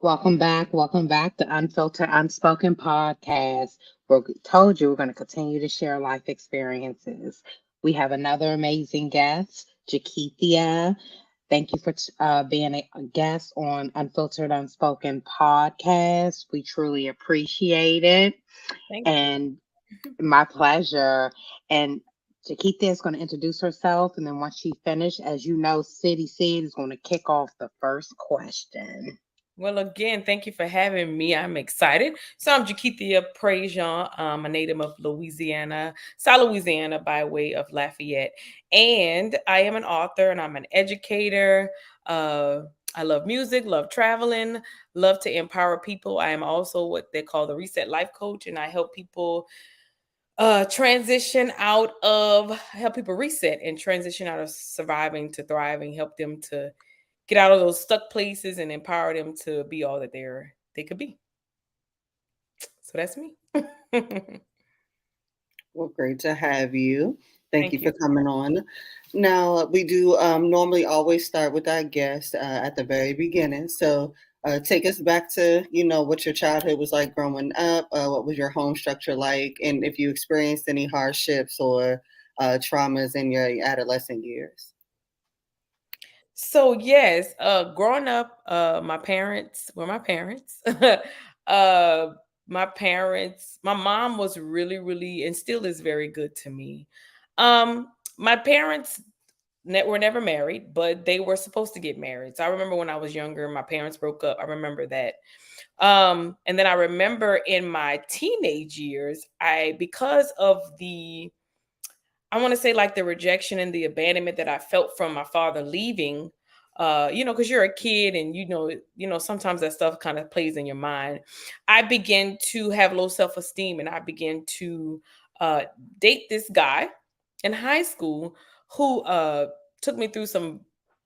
Welcome back to Unfiltered Unspoken Podcast. We told you we're going to continue to share life experiences. We have another amazing guest, Jakeithia. Thank you for being a guest on Unfiltered Unspoken Podcast. We truly appreciate it. Thank you. And my pleasure. And Jakeithia is going to introduce herself. And then once she finishes, as you know, City Seed is going to kick off the first question. Well, again, thank you for having me. I'm excited. So I'm Jakeithia Prejean. I'm a native of Louisiana, South Louisiana by way of Lafayette. And I am an author and I'm an educator. Uh, I love music, love traveling, love to empower people. I am also what they call the Reset Life Coach, and I help people transition out of help people reset and transition out of surviving to thriving, help them to get out of those stuck places and empower them to be all that they could be. So that's me. Well, great to have you. Thank you Thank you. for coming on. Now, we do normally always start with our guest at the very beginning. So, take us back to, what your childhood was like growing up. What was your home structure like? And if you experienced any hardships or traumas in your adolescent years. So yes, growing up, my parents were my parents. uh, my mom was really, really, and still is very good to me. My parents were never married, but they were supposed to get married. So I remember when I was younger, my parents broke up. I remember that. And then I remember in my teenage years, because of I want to say like the rejection and the abandonment that I felt from my father leaving, because you're a kid and sometimes that stuff kind of plays in your mind. I began to have low self-esteem and I began to uh, date this guy in high school who took me through some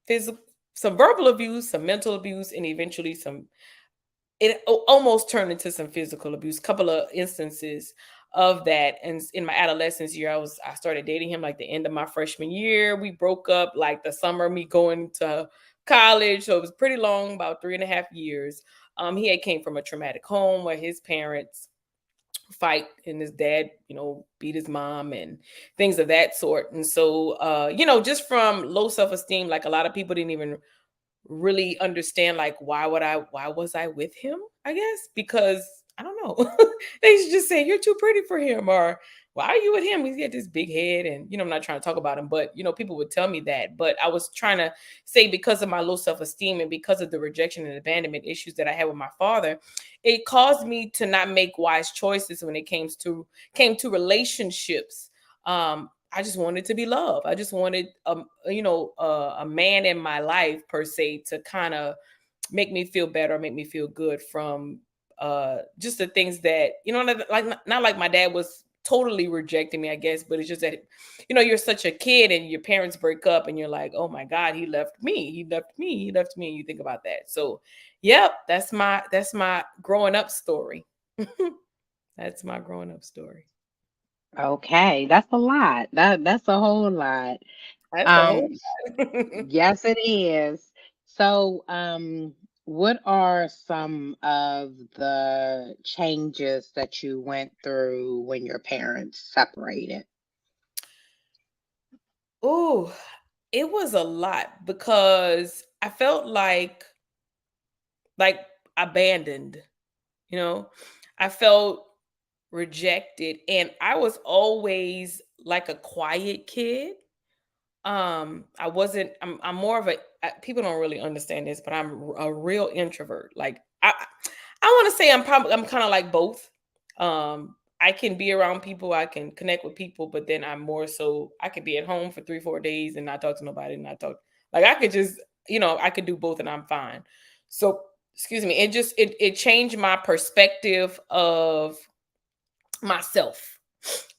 physical, some verbal abuse, some mental abuse, and eventually almost turned into some physical abuse. Couple of instances of that. And in my adolescence year, I started dating him like the end of my freshman year. We broke up like the summer of me going to college, so it was pretty long, about 3.5 years. He had came from a traumatic home where his parents fight and his dad beat his mom and things of that sort. And so just from low self-esteem, like a lot of people didn't even really understand like why was I with him? I guess because I don't know. They should just say you're too pretty for him, or why are you with him? He's got this big head, and I'm not trying to talk about him, but people would tell me that. But I was trying to say because of my low self-esteem and because of the rejection and abandonment issues that I had with my father, it caused me to not make wise choices when it came to relationships. I just wanted to be loved. I just wanted, a man in my life per se to kind of make me feel better, make me feel good from just the things that not like my dad was totally rejecting me, I guess, but it's just that you're such a kid and your parents break up and you're like, oh my God, he left me, he left me, he left me, and you think about that. So, yep, that's my growing up story. That's my growing up story. Okay, that's a lot. That's a whole lot. That's a whole Um, lot. yes, it is. So, what are some of the changes that you went through when your parents separated? Oh, it was a lot because I felt like abandoned, you know. I felt rejected and I was always like a quiet kid. I wasn't I'm more of people don't really understand this, but I'm a real introvert. Like I want to say I'm kind of like both. I can be around people, I can connect with people, but then I'm more so I could be at home for 3-4 days and not talk to nobody and not talk. Like I could just, I could do both and I'm fine. So, excuse me, it changed my perspective of myself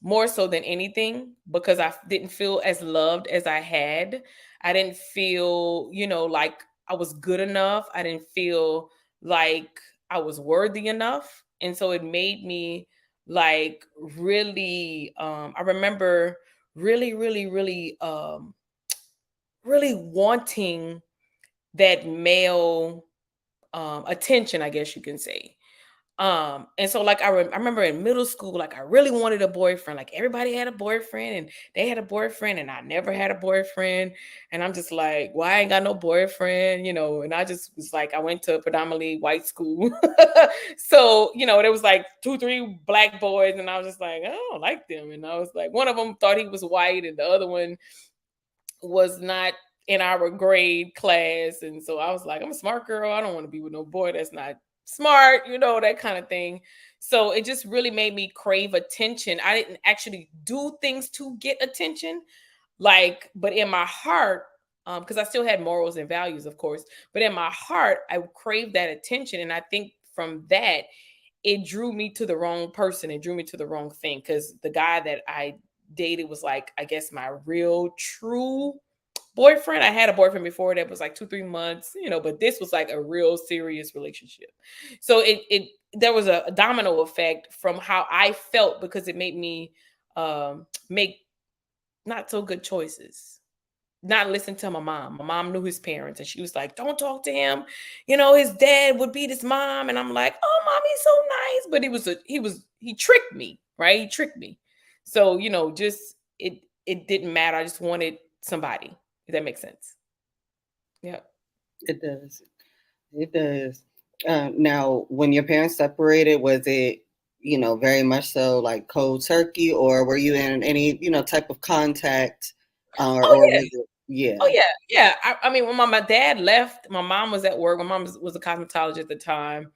more so than anything because I didn't feel as loved as I had. I didn't feel, like I was good enough. I didn't feel like I was worthy enough. And so it made me like really I remember really really really really wanting that male attention, I guess you can say. And so like I remember in middle school, like I really wanted a boyfriend. Like everybody had a boyfriend and they had a boyfriend and I never had a boyfriend. And I'm just like, why I ain't got no boyfriend, you know? And I just was like, I went to a predominantly white school. So, you know, there was like 2, 3 black boys and I was just like, I don't like them. And I was like, one of them thought he was white and the other one was not in our grade class. And so I was like, I'm a smart girl. I don't want to be with no boy that's not smart, you know, that kind of thing. So it just really made me crave attention. I didn't actually do things to get attention, like, but in my heart, because I still had morals and values, of course, but in my heart, I craved that attention. And I think from that, it drew me to the wrong person. It drew me to the wrong thing because the guy that I dated was like, I guess, my real true boyfriend. I had a boyfriend before that was like 2, 3 months, you know, but this was like a real serious relationship. So it there was a domino effect from how I felt because it made me make not so good choices. Not listen to my mom. My mom knew his parents and she was like, don't talk to him. You know, his dad would beat his mom. And I'm like, oh, mom, he's so nice. But he tricked me, right? He tricked me. So, you know, just it didn't matter. I just wanted somebody. If that makes sense. Yeah. It does. It does. Now, when your parents separated, was it, very much so like cold turkey, or were you in any, type of contact, Oh or yeah. was it? Yeah. Oh yeah. Yeah. I mean, when my dad left, my mom was at work. My mom was a cosmetologist at the time.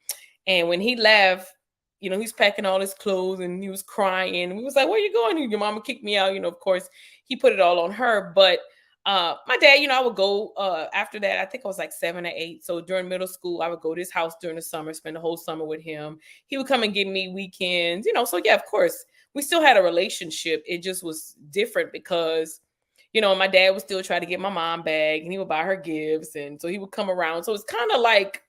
And when he left, you know, he's packing all his clothes and he was crying. We was like, where you going? Your mama kicked me out. You know, of course, he put it all on her. But my dad, you know, I would go after that. I think I was like 7 or 8. So during middle school, I would go to his house during the summer, spend the whole summer with him. He would come and give me weekends, you know. So yeah, of course, we still had a relationship. It just was different because, you know, my dad would still try to get my mom back and he would buy her gifts. And so he would come around. So it's kind of like,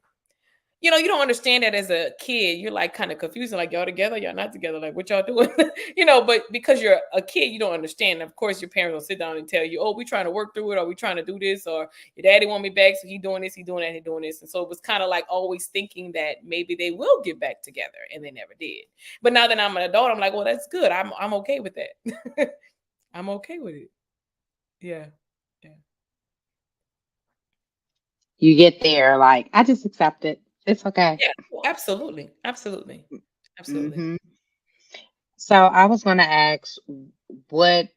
you know, you don't understand that as a kid. You're like kind of confused, like y'all together, y'all not together, like what y'all doing, you know. But because you're a kid, you don't understand. Of course, your parents will sit down and tell you, "Oh, we trying to work through it, or we trying to do this, or your daddy want me back, so he doing this, he doing that, he doing this." And so it was kind of like always thinking that maybe they will get back together, and they never did. But now that I'm an adult, I'm like, well, that's good. I'm okay with that. I'm okay with it. Yeah, yeah, You get there, like, I just accept it. It's okay. yeah. Well, absolutely, absolutely, absolutely. Hmm. So I was going to ask what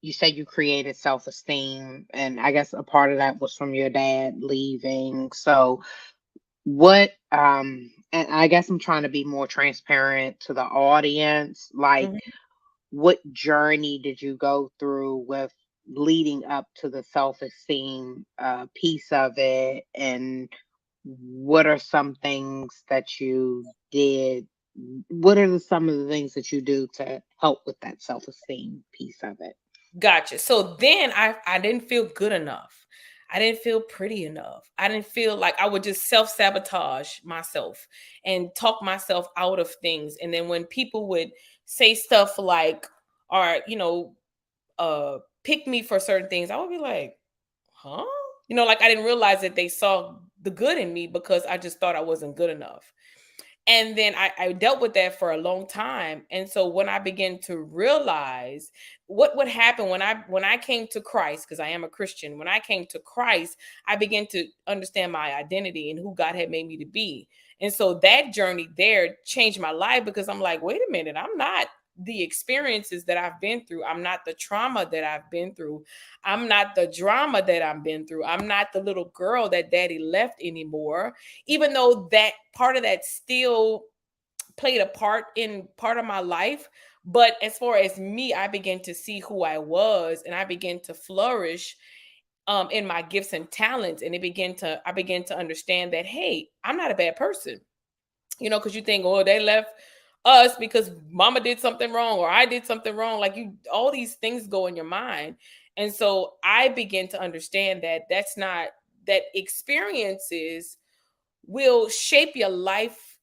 you said you created self-esteem, and I guess a part of that was from your dad leaving. So what and I guess I'm trying to be more transparent to the audience. Like, Mhm. what journey did you go through with leading up to the self-esteem piece of it, and what are some things that you did? What are some of the things that you do to help with that self-esteem piece of it? Gotcha. So then I didn't feel good enough. I didn't feel pretty enough. I didn't feel like I would just self-sabotage myself and talk myself out of things. And then when people would say stuff like, or, you know, pick me for certain things, I would be like, huh? You know, like I didn't realize that they saw the good in me because I just thought I wasn't good enough. And then I dealt with that for a long time. And so when I began to realize what would happen when I came to Christ, because I am a Christian, when I came to Christ, I began to understand my identity and who God had made me to be. And so that journey there changed my life because I'm like, wait a minute, I'm not the experiences that I've been through. I'm not the trauma that I've been through. I'm not the drama that I've been through. I'm not the little girl that daddy left anymore, even though that part of that still played a part in part of my life. But as far as me, I began to see who I was and I began to flourish in my gifts and talents. And I began to understand that, hey, I'm not a bad person. You know, because you think, oh, they left us because mama did something wrong or I did something wrong. Like you, all these things go in your mind. And so I begin to understand that that's not, that experiences will shape your life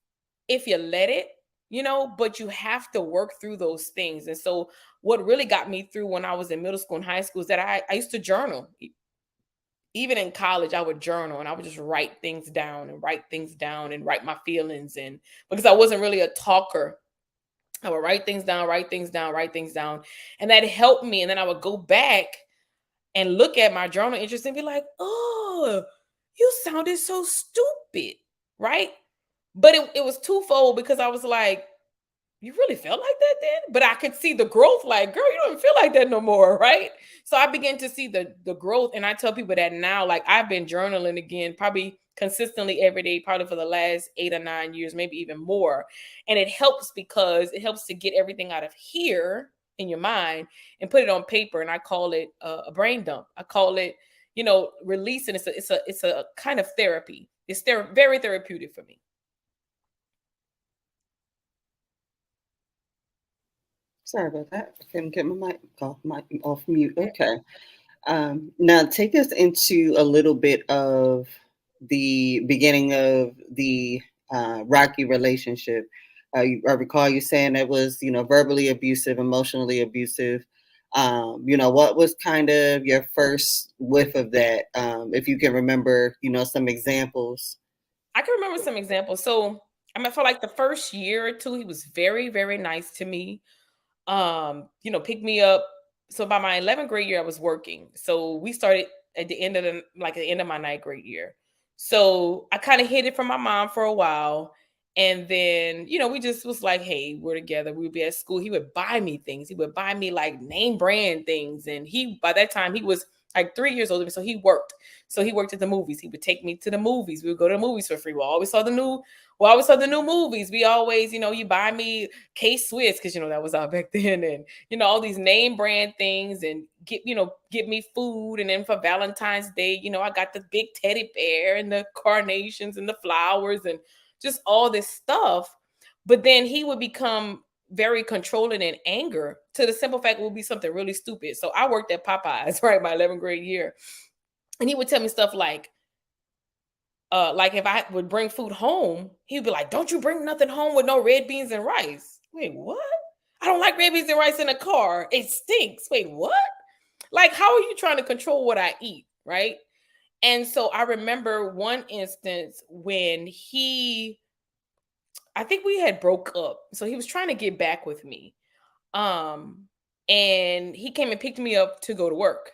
if you let it, you know, but you have to work through those things. And so what really got me through when I was in middle school and high school is that I used to journal. even in college, I would journal and I would just write things down and write things down and write my feelings. And because I wasn't really a talker, I would write things down, write things down, write things down. And that helped me. And then I would go back and look at my journal entries and be like, oh, you sounded so stupid, right? But it was twofold, because I was like, you really felt like that then? But I could see the growth, like, girl, you don't feel like that no more, right? So I began to see the growth. And I tell people that now, like, I've been journaling again, probably consistently every day, probably for the last 8 or 9 years, maybe even more. And it helps because it helps to get everything out of here in your mind and put it on paper. And I call it a brain dump. I call it, releasing. It's a kind of therapy. It's very therapeutic for me. Sorry about that. I couldn't get my mic off mute. Okay. Now take us into a little bit of the beginning of the rocky relationship. I recall you saying it was, verbally abusive, emotionally abusive. What was kind of your first whiff of that? If you can remember, some examples. I can remember some examples. So, for like the first year or two, he was very, very nice to me. Pick me up. So by my 11th grade year, I was working. So we started at the end of my 9th grade year. So I kind of hid it from my mom for a while. And then, we just was like, hey, we're together. We would be at school. He would buy me things. He would buy me like name brand things. And by that time, he was like 3 years older. So he worked. So he worked at the movies. He would take me to the movies. We would go to the movies for free. We always saw the new movies. We always, you buy me K-Swiss, because, that was out back then. And, all these name brand things, and get me food. And then for Valentine's Day, I got the big teddy bear and the carnations and the flowers and just all this stuff. But then he would become very controlling and anger, to the simple fact it would be something really stupid. So I worked at Popeyes, right, my 11th grade year. And he would tell me stuff like if I would bring food home, he'd be like, don't you bring nothing home with no red beans and rice. Wait, what? I don't like red beans and rice in a car. It stinks. Wait, what? Like, how are you trying to control what I eat, right? And so I remember one instance when I think we had broke up. So he was trying to get back with me. And he came and picked me up to go to work.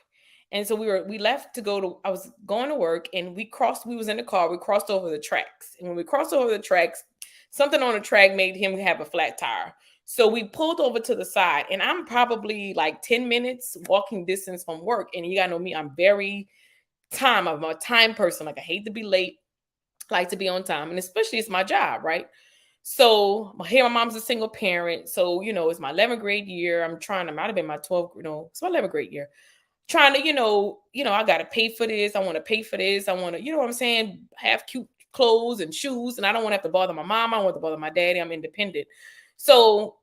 And so we left to I was going to work, and we was in the car, we crossed over the tracks. And when we crossed over the tracks, something on the track made him have a flat tire. So we pulled over to the side, and I'm probably like 10 minutes walking distance from work. And you gotta know me, I'm a time person. Like, I hate to be late, like to be on time. And especially it's my job, right? So here, my mom's a single parent. So, it's my 11th grade year. I might have been my 12th, it's my 11th grade year. Trying to, I got to pay for this. I want to pay for this. I want to, what I'm saying? Have cute clothes and shoes. And I don't want to have to bother my mom. I don't want to bother my daddy. I'm independent. So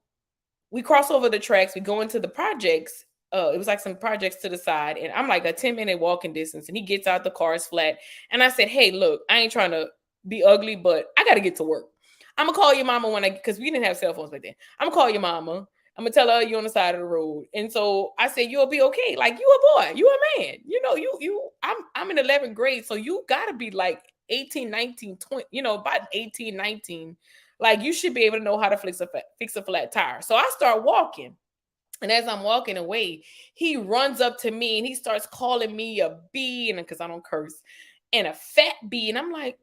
we cross over the tracks. We go into the projects. It was like some projects to the side. And I'm like a 10-minute walking distance. And he gets out, the car is flat. And I said, hey, look, I ain't trying to be ugly, but I got to get to work. I'm going to call your mama because we didn't have cell phones back then. I'm going to call your mama. I'm going to tell her you're on the side of the road. And so I said, you'll be okay. Like, you a boy, you a man, I'm in 11th grade. So you got to be like 18, 19, 20, about 18, 19. Like, you should be able to know how to fix a flat tire. So I start walking. And as I'm walking away, he runs up to me and he starts calling me a B, and because I don't curse, and a fat B. And I'm like,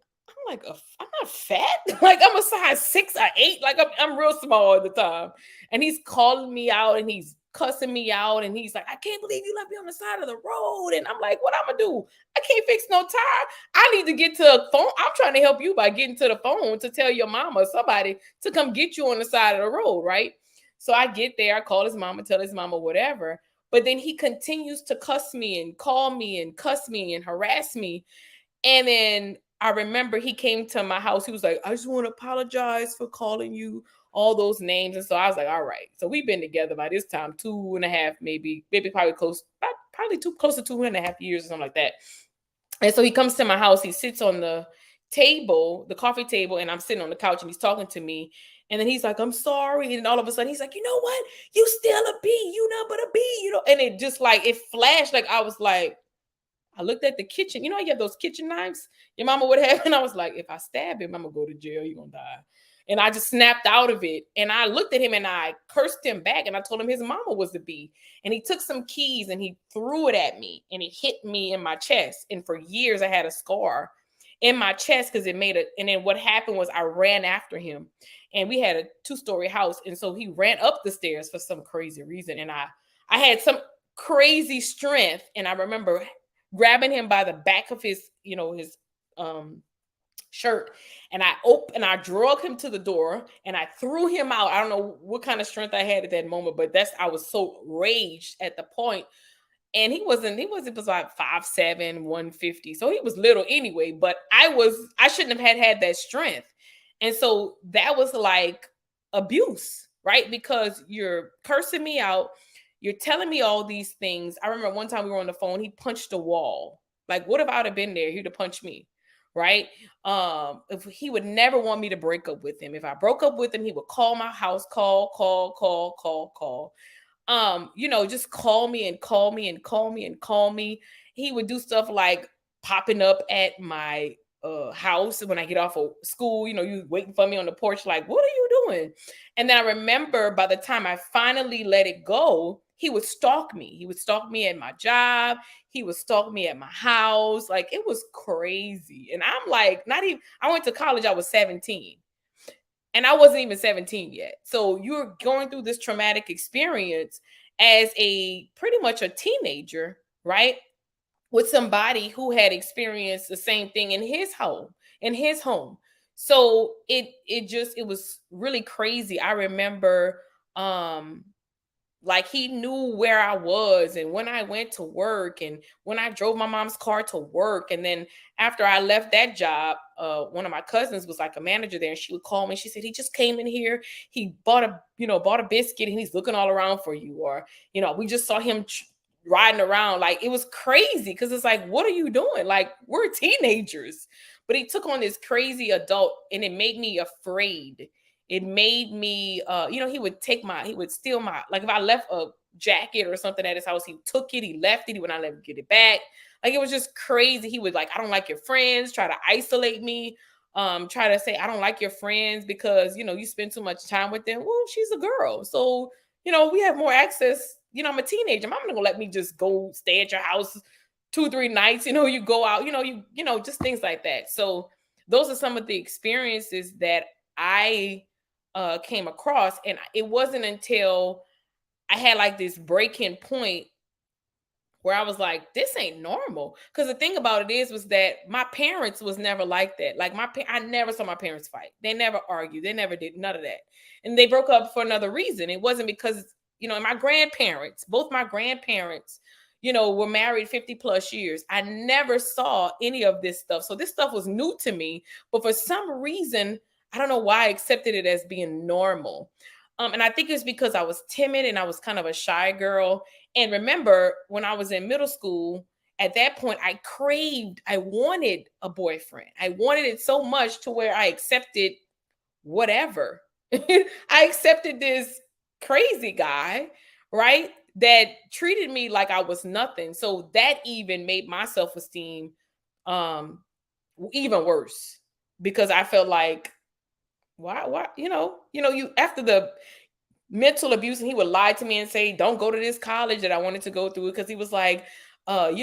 I'm not fat. Like, I'm a size 6 or 8. Like, I'm real small at the time. And he's calling me out and he's cussing me out. And he's like, I can't believe you left me on the side of the road. And I'm like, what I'm going to do? I can't fix no tire. I need to get to a phone. I'm trying to help you by getting to the phone to tell your mama or somebody to come get you on the side of the road, right? So I get there. I call his mama, tell his mama whatever. But then he continues to cuss me and call me and cuss me and harass me. And then I remember he came to my house. He was like, I just want to apologize for calling you all those names. And so I was like, all right. So we've been together by this time, 2.5, maybe probably close to 2.5 years or something like that. And so he comes to my house. He sits on the table, the coffee table, and I'm sitting on the couch and he's talking to me. And then he's like, I'm sorry. And all of a sudden he's like, you know what? You still a B, you not but a B, And it just like, it flashed. Like, I was like, I looked at the kitchen. You know, you have those kitchen knives your mama would have. And I was like, if I stab him, I'm going to go to jail. You're going to die. And I just snapped out of it. And I looked at him and I cursed him back. And I told him his mama was the B. And he took some keys and he threw it at me. And it hit me in my chest. And for years, I had a scar in my chest because it made it. And then what happened was I ran after him. And we had a 2-story house. And so he ran up the stairs for some crazy reason. And I had some crazy strength. And I remember grabbing him by the back of his, his shirt, and I drug him to the door and I threw him out. I don't know what kind of strength I had at that moment, but I was so raged at the point. And he wasn't like 5'7", 150. So he was little anyway, but I shouldn't have had that strength. And so that was like abuse, right? Because you're cursing me out. You're telling me all these things. I remember one time we were on the phone, he punched a wall. Like, what if I would have been there? He'd have punched me, right? If he would never want me to break up with him. If I broke up with him, he would call my house, call. Just call me and call me and call me and call me. He would do stuff like popping up at my house when I get off of school. You waiting for me on the porch, like, what are you doing? And then I remember by the time I finally let it go, he would stalk me. He would stalk me at my job. He would stalk me at my house. Like, it was crazy. And I'm like, I went to college, I was 17. And I wasn't even 17 yet. So you're going through this traumatic experience as pretty much a teenager, right? With somebody who had experienced the same thing in his home. So it was really crazy. I remember, like, he knew where I was and when I went to work and when I drove my mom's car to work. And then after I left that job, one of my cousins was like a manager there, and she would call me. She said, he just came in here. He bought a biscuit and he's looking all around for you. Or, we just saw him riding around. Like, it was crazy because it's like, what are you doing? Like, we're teenagers. But he took on this crazy adult, and it made me afraid. It made me, he would steal my, like, if I left a jacket or something at his house, he took it, he left it, he would not let me get it back. Like, it was just crazy. He would, like, I don't like your friends, try to isolate me, try to say, I don't like your friends because, you spend too much time with them. Well, she's a girl. So, we have more access. I'm a teenager. I'm not going to let me just go stay at your house 2-3 nights. You go out, just things like that. So those are some of the experiences that I came across. And it wasn't until I had like this breaking point where I was like, this ain't normal. Because the thing about it was that my parents was never like that. Like, I never saw my parents fight. They never argued. They never did none of that. And they broke up for another reason. It wasn't because, and my grandparents, both my grandparents, were married 50 plus years. I never saw any of this stuff. So this stuff was new to me. But for some reason, I don't know why I accepted it as being normal. And I think it's because I was timid and I was kind of a shy girl. And remember, when I was in middle school, at that point, I wanted a boyfriend. I wanted it so much to where I accepted whatever. I accepted this crazy guy, right? That treated me like I was nothing. So that even made my self-esteem even worse, because I felt like, why, you after the mental abuse, and he would lie to me and say, don't go to this college that I wanted to go through, because he was like, they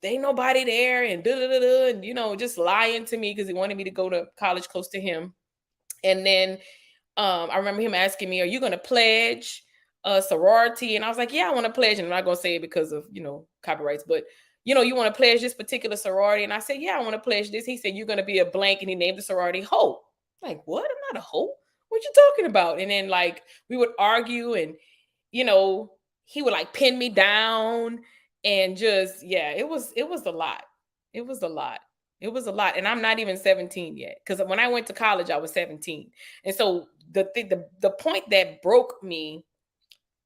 ain't nobody there, and and just lying to me because he wanted me to go to college close to him. And then I remember him asking me, are you going to pledge a sorority? And I was like, yeah, I want to pledge. And I'm not going to say it because of, copyrights, but you want to pledge this particular sorority? And I said, yeah, I want to pledge this. He said, you're going to be a blank. And he named the sorority Hope. Like, what? I'm not a Hope. What you talking about? And then, like, we would argue, and, he would like pin me down, and just, yeah, it was a lot. It was a lot. It was a lot. And I'm not even 17 yet. Because when I went to college, I was 17. And so the point that broke me,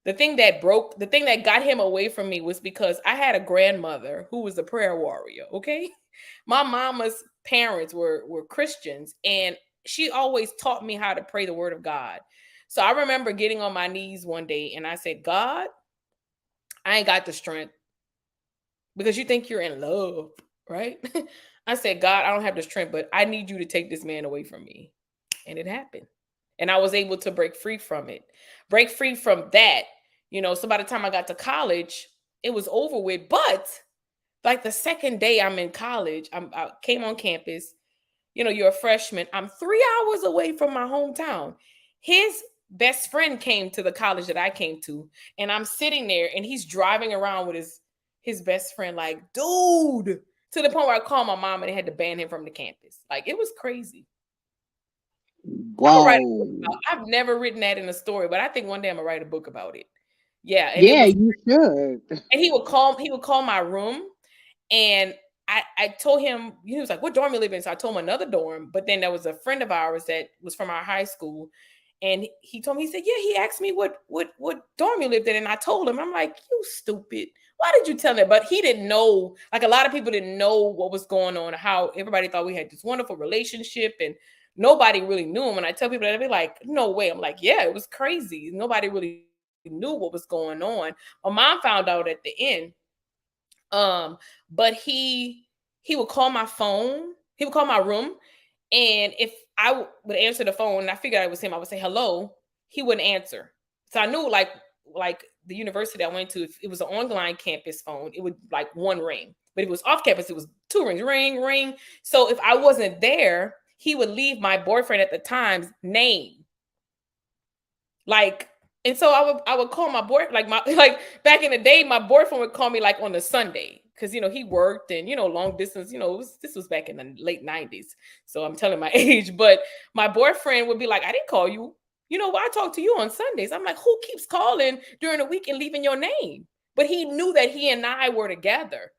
the thing that got him away from me, was because I had a grandmother who was a prayer warrior. Okay. My mama's parents were Christians, and she always taught me how to pray the word of God. So I remember getting on my knees one day and I said, God, I ain't got the strength because you think you're in love, right? I said, God, I don't have the strength, but I need you to take this man away from me. And it happened. And I was able to break free from it, break free from that. So by the time I got to college, it was over with. But like the second day I'm in college, I came on campus. You're a freshman. I'm 3 hours away from my hometown. His best friend came to the college that I came to, and I'm sitting there, and he's driving around with his best friend, like, dude, to the point where I called my mom and they had to ban him from the campus. Like, it was crazy. Whoa. I've never written that in a story, but I think one day I'm gonna write a book about it. Yeah, and Yeah, you should. And he would call my room, and I told him, he was like, what dorm you live in? So I told him another dorm, but then there was a friend of ours that was from our high school, and he told me, he said, yeah, he asked me what dorm you lived in, and I told him. I'm like, you stupid. Why did you tell me? But he didn't know, like a lot of people didn't know what was going on, how everybody thought we had this wonderful relationship, and nobody really knew him. When I tell people that, they'd be like, no way. I'm like, yeah, it was crazy. Nobody really knew what was going on. My mom found out at the end. But he would call my phone. He would call my room, and if I would answer the phone and I figured it was him, I would say hello. He wouldn't answer. So I knew, like the university I went to, if it was an online campus phone, it would like one ring. But if it was off campus, it was two rings, ring, ring. So if I wasn't there, he would leave my boyfriend at the time's name. Like, and so I would call my boy, like back in the day, my boyfriend would call me like on a Sunday, because he worked, and long distance, this was back in the late 90s. So I'm telling my age, but my boyfriend would be like, I didn't call you. I talk to you on Sundays. I'm like, who keeps calling during the week and leaving your name? But he knew that he and I were together.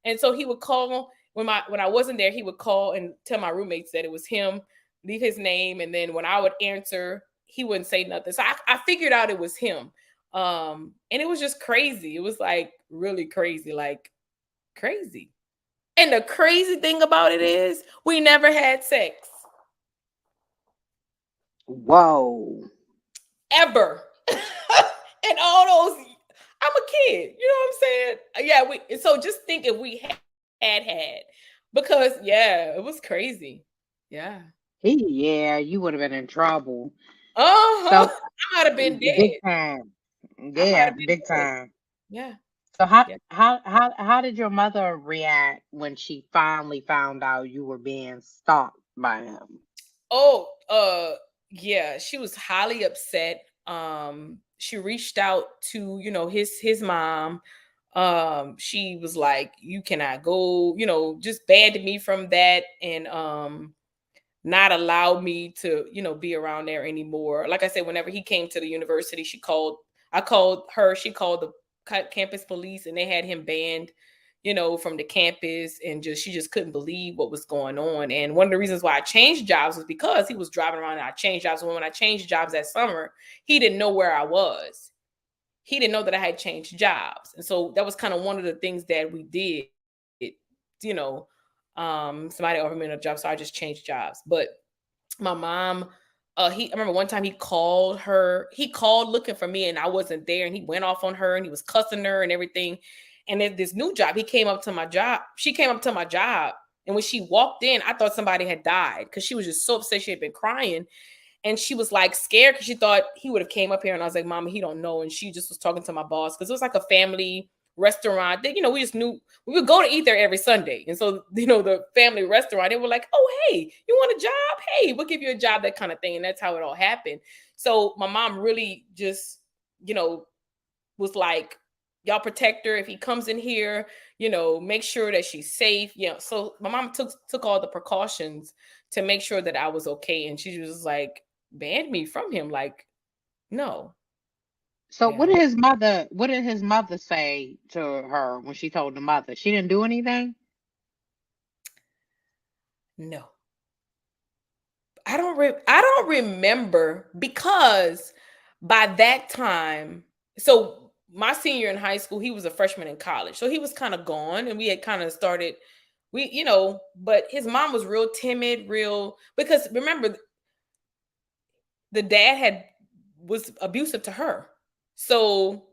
And so he would call when I wasn't there, he would call and tell my roommates that it was him, leave his name. And then when I would answer, he wouldn't say nothing. So I figured out it was him. And it was just crazy. It was like really crazy, like crazy. And the crazy thing about it is we never had sex. Whoa. Ever. And all those, I'm a kid. You know what I'm saying? Yeah. So just think if we had, because yeah, it was crazy. Yeah. Yeah, you would have been in trouble. So I might have been dead. Big time. Yeah, big time. Yeah. So how did your mother react when she finally found out you were being stalked by him? Oh, yeah, she was highly upset. She reached out to, his mom. She was like, you cannot go, just banned me from that, and not allowed me to, be around there anymore. Like I said, whenever he came to the university, I called her, she called the campus police, and they had him banned, from the campus, and she just couldn't believe what was going on. And one of the reasons why I changed jobs was because he was driving around and I changed jobs. When I changed jobs that summer, he didn't know where I was. He didn't know that I had changed jobs. And so that was kind of one of the things that we did, somebody offered me a job, so I just changed jobs. But my mom, I remember one time he called looking for me, and I wasn't there, and he went off on her, and he was cussing her and everything. And then this new job, she came up to my job, and when she walked in, I thought somebody had died, because she was just so upset. She had been crying, and she was like scared because she thought he would have came up here. And I was like, Mama, he don't know. And she just was talking to my boss, because it was like a family restaurant that, we just knew we would go to eat there every Sunday. And so, the family restaurant, they were like, oh, hey, you want a job? Hey, we'll give you a job, that kind of thing. And that's how it all happened. So my mom really just, was like, y'all protect her if he comes in here, make sure that she's safe. So my mom took all the precautions to make sure that I was okay. And she was like, banned me from him. Like, no. So what did his mother say to her when she told the mother? She didn't do anything? No. I don't remember, because by that time, so my senior in high school, he was a freshman in college. So he was kind of gone, and we had kind of started, but his mom was real timid, because remember, the dad was abusive to her. So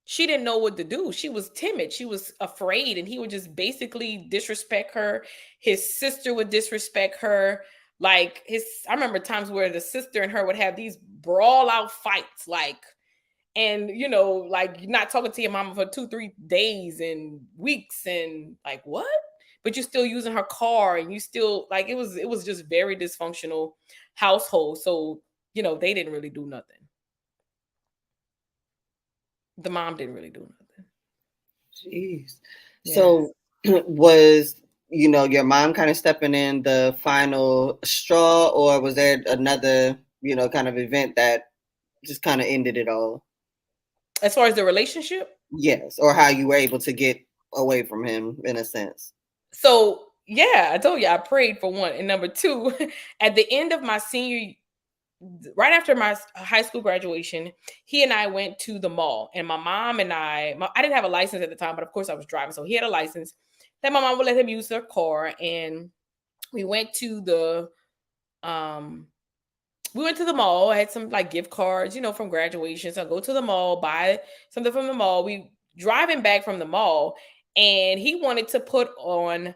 she didn't know what to do. She was timid. She was afraid. And he would just basically disrespect her. His sister would disrespect her. Like I remember times where the sister and her would have these brawl out fights, like, and like you're not talking to your mama for 2-3 days and weeks and like what? But you're still using her car and you still like it was just very dysfunctional household. So, they didn't really do nothing. The mom didn't really do nothing. Jeez. Yeah. So was, your mom kind of stepping in the final straw, or was there another, kind of event that just kind of ended it all? As far as the relationship? Yes. Or how you were able to get away from him in a sense. So, yeah, I told you I prayed for one. And number two, at the end of my right after my high school graduation, he and I went to the mall, and my mom and I didn't have a license at the time, but of course I was driving. So he had a license. Then my mom would let him use her car. And we went to the mall. I had some like gift cards, from graduation. So I go to the mall, buy something from the mall. We driving back from the mall, and he wanted to put on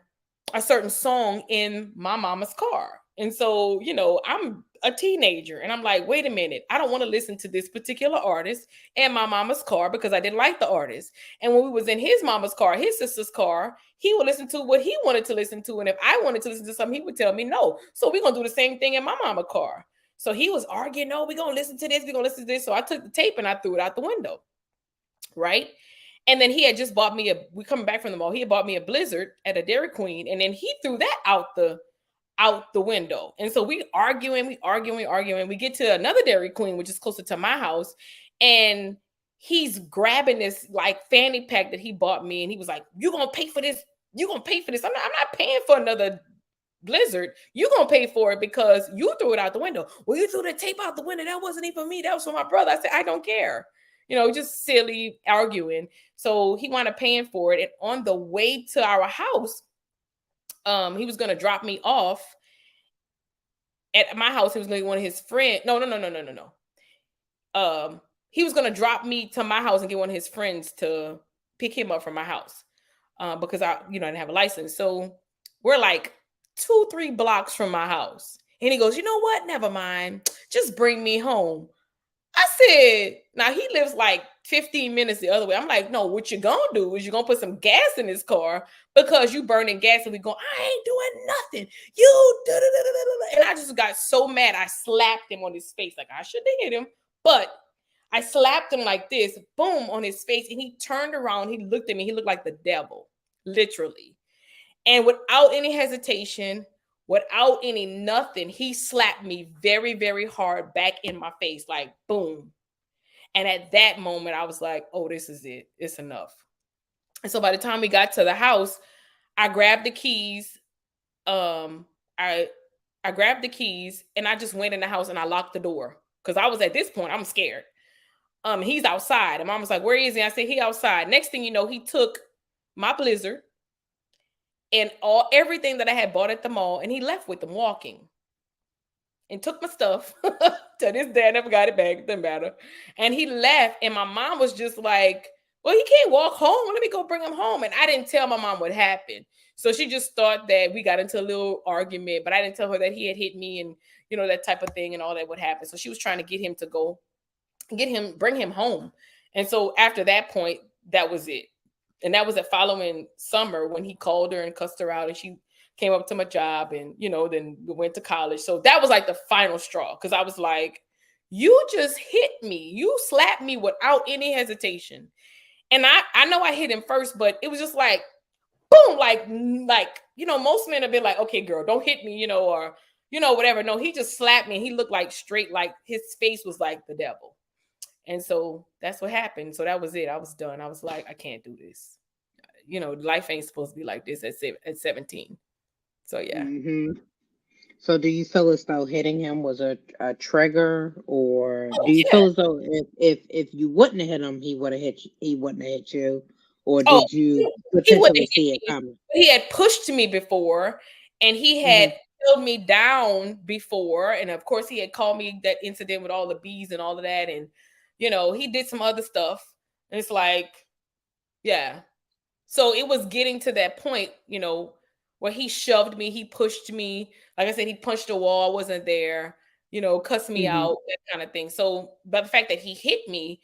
a certain song in my mama's car. And so, I'm a teenager and I'm like, wait a minute, I don't want to listen to this particular artist in my mama's car because I didn't like the artist. And when we was in his mama's car, his sister's car, he would listen to what he wanted to listen to. And if I wanted to listen to something, he would tell me no. So we're going to do the same thing in my mama's car. So he was arguing, no, we're going to listen to this. We're going to listen to this. So I took the tape and I threw it out the window. Right. And then he had just bought me we coming back from the mall. He had bought me a Blizzard at a Dairy Queen. And then he threw that out the window. And so we arguing. We get to another Dairy Queen, which is closer to my house. And he's grabbing this like fanny pack that he bought me. And he was like, you're going to pay for this. You're going to pay for this. I'm not paying for another Blizzard. You're going to pay for it because you threw it out the window. Well, you threw the tape out the window. That wasn't even for me. That was for my brother. I said, I don't care. Just silly arguing. So he wound up paying for it. And on the way to our house, he was going to drop me off at my house. He was going to one of his friends. No. He was going to drop me to my house and get one of his friends to pick him up from my house because I didn't have a license. So we're like 2-3 blocks from my house. And he goes, you know what? Never mind. Just bring me home. I said, now he lives like 15 minutes the other way. I'm like, no, what you're going to do is you're going to put some gas in his car because you burning gas. And we go, I ain't doing nothing. You da-da-da-da-da. And I just got so mad. I slapped him on his face. Like I shouldn't have hit him, but I slapped him like this, boom, on his face. And he turned around. He looked at me. He looked like the devil, literally. And without any hesitation, without any nothing, he slapped me very, very hard back in my face, like boom. And at that moment, I was like, oh, this is it. It's enough. And so by the time we got to the house, I grabbed the keys. I grabbed the keys and I just went in the house and I locked the door. Because I was at this point, I'm scared. He's outside. And Mom was like, where is he? I said, he outside. Next thing you know, he took my Blizzard and everything that I had bought at the mall, and he left with them walking and took my stuff. To this day, I never got it back. It doesn't matter. And he left, and my mom was just like, well, he can't walk home. Let me go bring him home. And I didn't tell my mom what happened. So she just thought that we got into a little argument, but I didn't tell her that he had hit me and, that type of thing and all that would happen. So she was trying to get him to go, bring him home. And so after that point, that was it. And that was the following summer when he called her and cussed her out and she came up to my job and, then we went to college. So that was like the final straw because I was like, you just hit me. You slapped me without any hesitation. And I know I hit him first, but it was just like, boom, like, most men have been like, okay, girl, don't hit me, or, whatever. No, he just slapped me. And he looked like straight, like his face was like the devil. And so that's what happened. So that was it. I was done. I was like, I can't do this. Life ain't supposed to be like this at 17. So, yeah. Mm-hmm. So do you feel as though hitting him was a trigger, or do you feel as though if you wouldn't have hit him, he wouldn't have hit you? Or did you potentially see it coming? He had pushed me before and he had held me down before. And of course, he had called me that incident with all the bees and all of that. And, he did some other stuff And it's like, yeah. So it was getting to that point, where he shoved me, he pushed me. Like I said, he punched the wall, wasn't there, cussed me Mm-hmm. out, that kind of thing. So, but the fact that he hit me,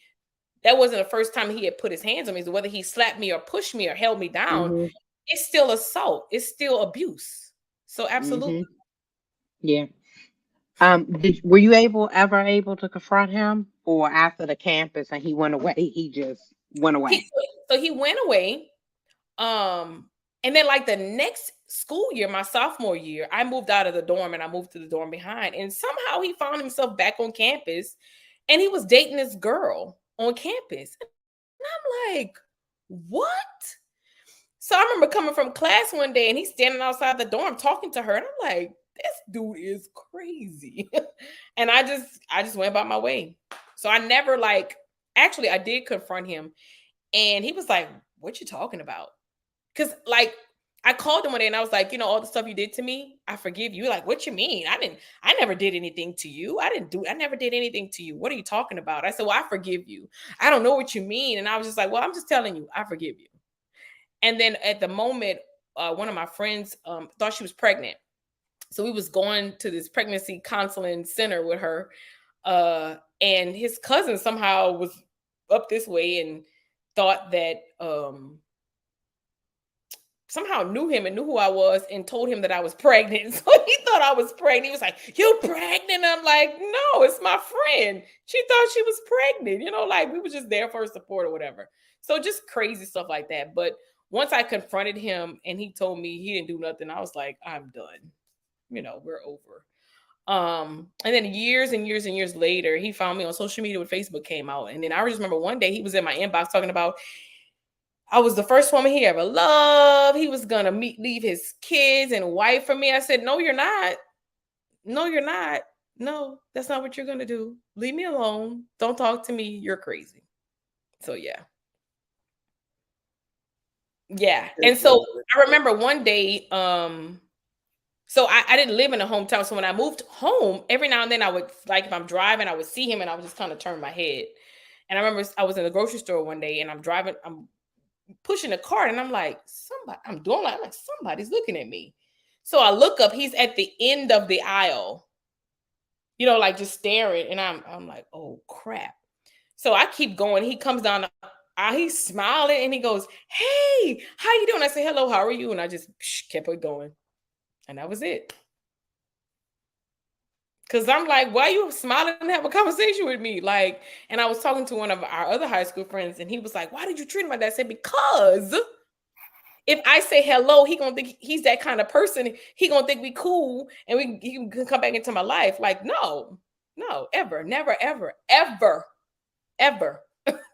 that wasn't the first time he had put his hands on me. So whether he slapped me or pushed me or held me down, Mm-hmm. it's still assault. It's still abuse. So Mm-hmm. absolutely. Yeah. Were you ever able to confront him, or after the campus and he went away, he just went He, away? so he went away. And then like the next school year, my sophomore year, I moved out of the dorm and I moved to the dorm behind. And somehow he found himself back on campus and he was dating this girl on campus. And I'm like, what? So I remember coming from class one day and he's standing outside the dorm talking to her. And I'm like, this dude is crazy. And I just went about my way. So I never actually I did confront him and he was like, what you talking about? Because I called him one day and I was like, all the stuff you did to me, I forgive you. Like, what you mean? I never did anything to you. I never did anything to you. What are you talking about? I said, well, I forgive you. I don't know what you mean. And I was just like, well, I'm just telling you, I forgive you. And then at the moment, one of my friends thought she was pregnant. So we was going to this pregnancy counseling center with her. And his cousin somehow was up this way and thought that somehow knew him and knew who I was and told him that I was pregnant. So he thought I was pregnant. He was like, you pregnant? I'm like, no, it's my friend. She thought she was pregnant. Like we were just there for her support or whatever. So just crazy stuff like that. But once I confronted him and he told me he didn't do nothing, I was like, I'm done. We're over. And then years and years and years later, he found me on social media when Facebook came out. And then I just remember one day he was in my inbox talking about I was the first woman he ever loved. He was gonna leave his kids and wife for me. I said, no, you're not. No, you're not. No, that's not what you're gonna do. Leave me alone. Don't talk to me. You're crazy. So yeah. Yeah. And so I remember one day, so I didn't live in a hometown. So when I moved home, every now and then I would, like if I'm driving, I would see him and I would just kind of turn my head. And I remember I was in the grocery store one day and I'm pushing a cart and I'm like, I'm like, somebody's looking at me. So I look up, he's at the end of the aisle, like just staring. And I'm like, oh crap. So I keep going. He comes down the aisle, he's smiling and he goes, hey, how you doing? I say, hello, how are you? And I just kept it going. And that was it. Cause I'm like, why are you smiling and have a conversation with me? And I was talking to one of our other high school friends and he was like, why did you treat him like that? I said, because if I say hello, he gonna think he's that kind of person. He gonna think we cool and he can come back into my life. Like, no, ever, never, ever, ever, ever,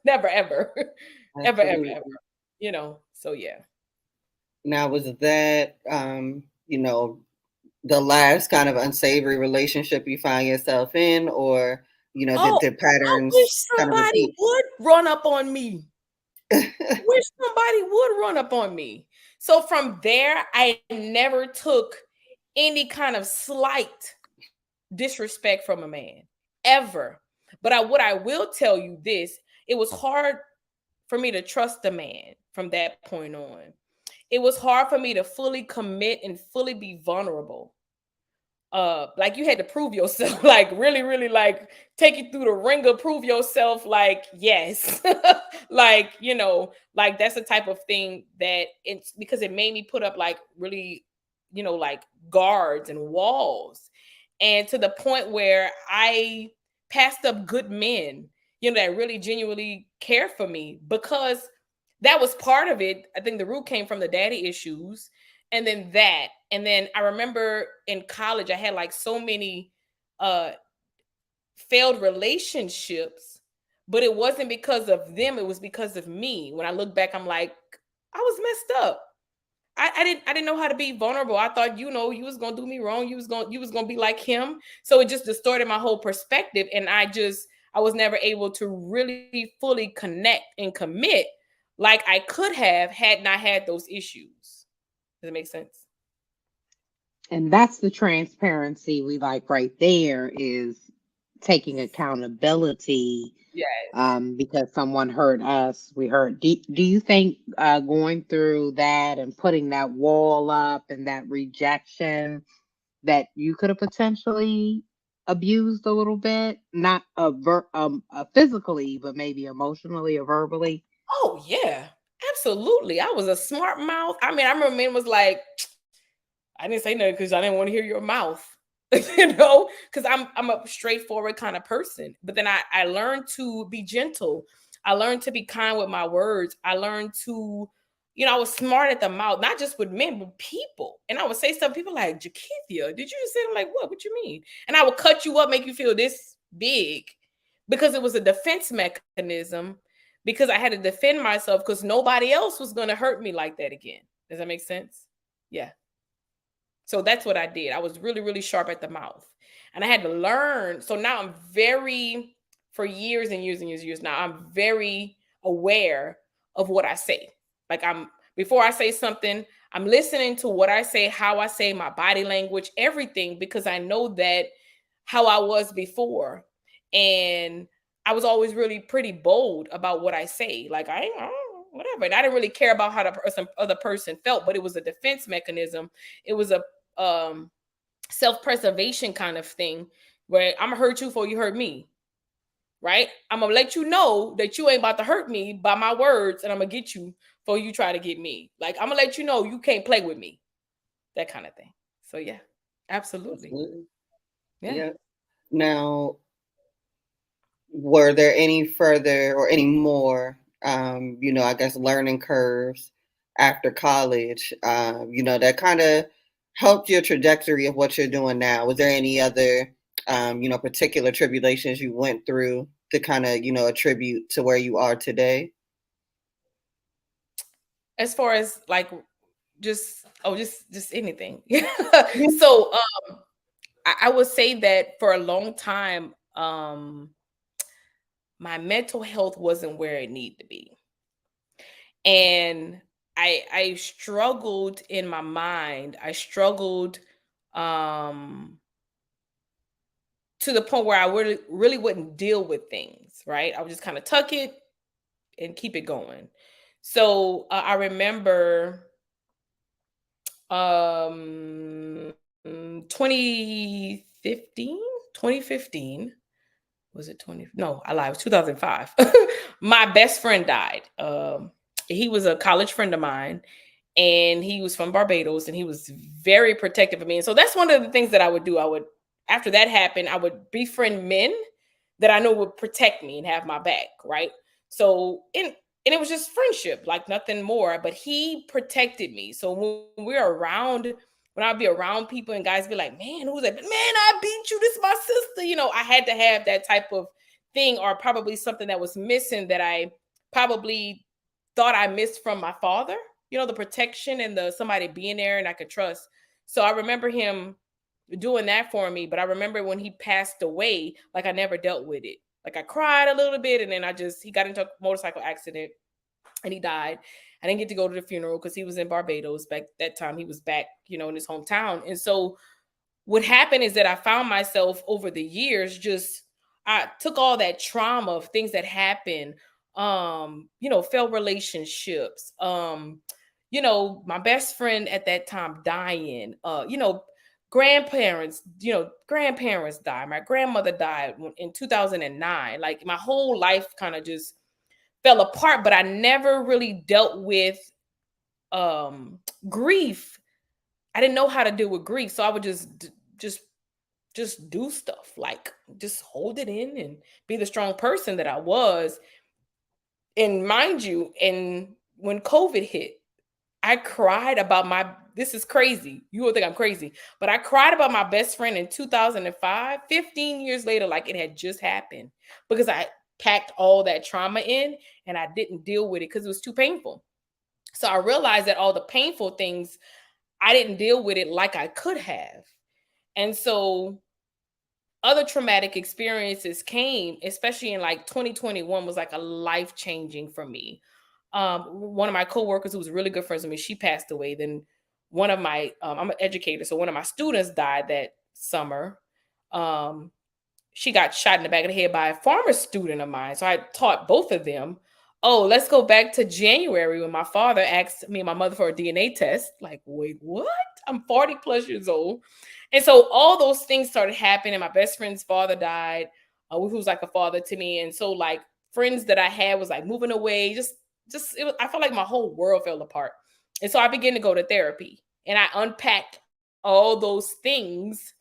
never, ever, ever, ever, ever. So yeah. Now, was that the last kind of unsavory relationship you find yourself in, or did I patterns wish kind of somebody repeat? would run up on me. Wish somebody would run up on me. So from there, I never took any kind of slight disrespect from a man ever. But what I will tell you this, it was hard for me to trust a man from that point on. It was hard for me to fully commit and fully be vulnerable. Like you had to prove yourself, like really, really like take you through the ringer, prove yourself, like, yes. Like, like that's the type of thing that it's because it made me put up like really, like guards and walls. And to the point where I passed up good men, that really genuinely cared for me because that was part of it. I think the root came from the daddy issues. And then I remember in college, I had like so many failed relationships, but it wasn't because of them. It was because of me. When I look back, I'm like, I was messed up. I didn't know how to be vulnerable. I thought, you was gonna do me wrong. You was gonna be like him. So it just distorted my whole perspective. And I was never able to really fully connect and commit like I could have had not had those issues. Does it make sense? And that's the transparency we like right there, is taking accountability Yeah. because someone hurt us. We hurt. Do you think going through that and putting that wall up and that rejection that you could have potentially abused a little bit, not physically, but maybe emotionally or verbally? Oh yeah, absolutely. I was a smart mouth. I mean, I remember men was like, I didn't say nothing because I didn't want to hear your mouth. Because I'm a straightforward kind of person. But then I learned to be gentle. I learned to be kind with my words. I learned to, I was smart at the mouth, not just with men, but people. And I would say stuff, people like, Jakeithia, did you just say? I'm like, what? What you mean? And I would cut you up, make you feel this big because it was a defense mechanism, because I had to defend myself because nobody else was going to hurt me like that again. Does that make sense? Yeah. So that's what I did. I was really, really sharp at the mouth. And I had to learn. So now I'm very, for years and years and years and years now, I'm very aware of what I say. Like before I say something, I'm listening to what I say, how I say, my body language, everything, because I know that how I was before. And I was always really pretty bold about what I say. Like whatever. And I didn't really care about how the other person felt, but it was a defense mechanism. It was a self-preservation kind of thing where I'm gonna hurt you before you hurt me. Right? I'm gonna let you know that you ain't about to hurt me by my words, and I'm gonna get you before you try to get me. Like, I'm gonna let you know you can't play with me. That kind of thing. So yeah, absolutely. Yeah. Now, were there any further or any more, I guess, learning curves after college, that kind of helped your trajectory of what you're doing now? Was there any other, particular tribulations you went through to kind of, attribute to where you are today? As far as like, just anything. So I would say that for a long time, my mental health wasn't where it needed to be. And I struggled in my mind. I struggled to the point where I really wouldn't deal with things, right? I would just kind of tuck it and keep it going. So I remember 2015, was it 20? No, I lied. It was 2005. My best friend died. He was a college friend of mine, and he was from Barbados, and he was very protective of me. And so that's one of the things that I would do. After that happened, I would befriend men that I know would protect me and have my back, right? So, and it was just friendship, like nothing more, but he protected me. So when I'd be around people and guys be like, man, who's that? Man, I beat you. This is my sister. I had to have that type of thing, or probably something that was missing that I probably thought I missed from my father, the protection and the somebody being there and I could trust. So I remember him doing that for me. But I remember when he passed away, like I never dealt with it. Like I cried a little bit, and then he got into a motorcycle accident and he died. I didn't get to go to the funeral because he was in Barbados back that time. He was back, in his hometown. And so what happened is that I found myself over the years, I took all that trauma of things that happened, failed relationships, my best friend at that time dying, grandparents died. My grandmother died in 2009. Like my whole life kind of just fell apart, but I never really dealt with grief. I didn't know how to deal with grief, so I would just do stuff, like just hold it in and be the strong person that I was. And mind you, and when COVID hit, I cried about this is crazy. You will think I'm crazy, but I cried about my best friend in 2005, 15 years later, like it had just happened, because I packed all that trauma in and I didn't deal with it because it was too painful. So I realized that all the painful things, I didn't deal with it like I could have. And so other traumatic experiences came, especially in like 2021 was like a life-changing for me. One of my coworkers who was really good friends with me, she passed away. Then one of my, I'm an educator, so one of my students died that summer. she got shot in the back of the head by a former student of mine. So I taught both of them. Oh, let's go back to January when my father asked me and my mother for a DNA test. Like, wait, what? I'm 40 plus years old. And so all those things started happening. My best friend's father died, who was like a father to me. And so like friends that I had was like moving away. I felt like my whole world fell apart. And so I began to go to therapy and I unpacked all those things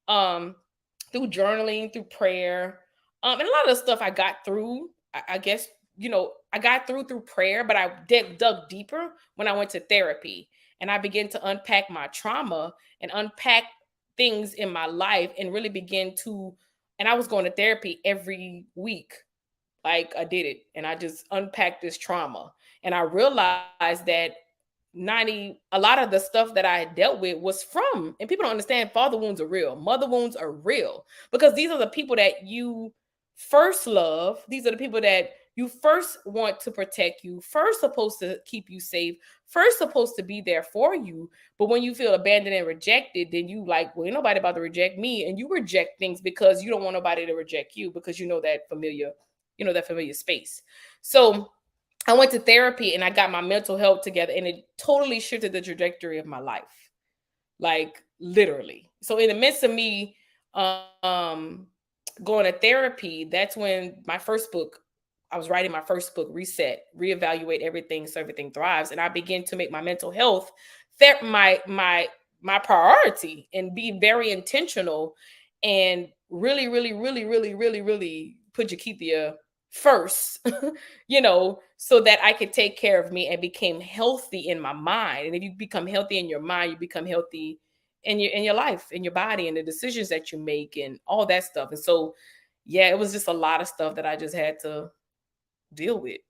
through journaling, through prayer. And a lot of the stuff I got through, I guess, I got through prayer, but I dug deeper when I went to therapy. And I began to unpack my trauma and unpack things in my life and really and I was going to therapy every week. Like I did it. And I just unpacked this trauma. And I realized that a lot of the stuff that I dealt with was from, and people don't understand, father wounds are real, mother wounds are real, because these are the people that you first love. These are the people that you first want to protect you, first supposed to keep you safe, first supposed to be there for you. But when you feel abandoned and rejected, then you like, well, ain't nobody about to reject me. And you reject things because you don't want nobody to reject you, because you know that familiar space. So I went to therapy and I got my mental health together, and it totally shifted the trajectory of my life. Like literally. So in the midst of me going to therapy, that's when I was writing my first book, R.E.S.E.T, Reevaluate Everything So Everything Thrives. And I began to make my mental health my priority and be very intentional and really, really, really, really, really, really put Jakeithia first, so that I could take care of me and became healthy in my mind. And if you become healthy in your mind, you become healthy in your life, in your body, and the decisions that you make and all that stuff. And so, yeah, it was just a lot of stuff that I just had to deal with.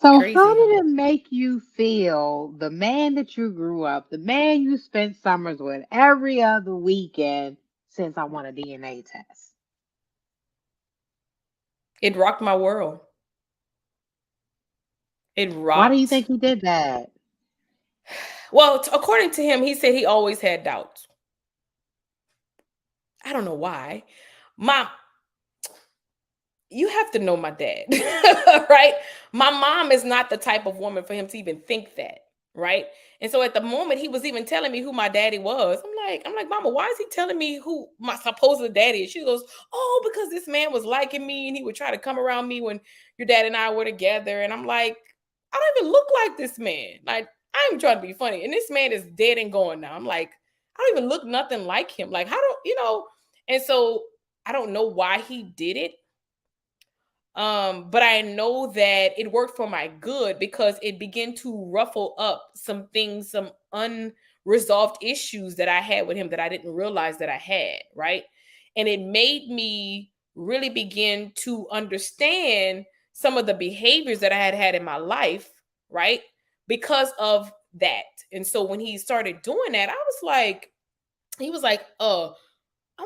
So Crazy, how huh? did it make you feel, the man that you grew up, the man you spent summers with every other weekend, since I want a DNA test? It rocked my world. It Why do you rocked. think he did that? Well, according to him, he said he always had doubts. I don't know why. Mom, you have to know my dad, right? My mom is not the type of woman for him to even think that, right? And so at the moment he was even telling me who my daddy was, I'm like, Mama, why is he telling me who my supposed daddy is? She goes, oh, because this man was liking me and he would try to come around me when your dad and I were together. And I'm like, I don't even look like this man. Like, I am trying to be funny. And this man is dead and gone now. I'm like, I don't even look nothing like him. Like, how do. And so I don't know why he did it. But I know that it worked for my good, because it began to ruffle up some things, some unresolved issues that I had with him that I didn't realize that I had, right? And it made me really begin to understand some of the behaviors that I had had in my life, right? Because of that. And so when he started doing that, he was like, I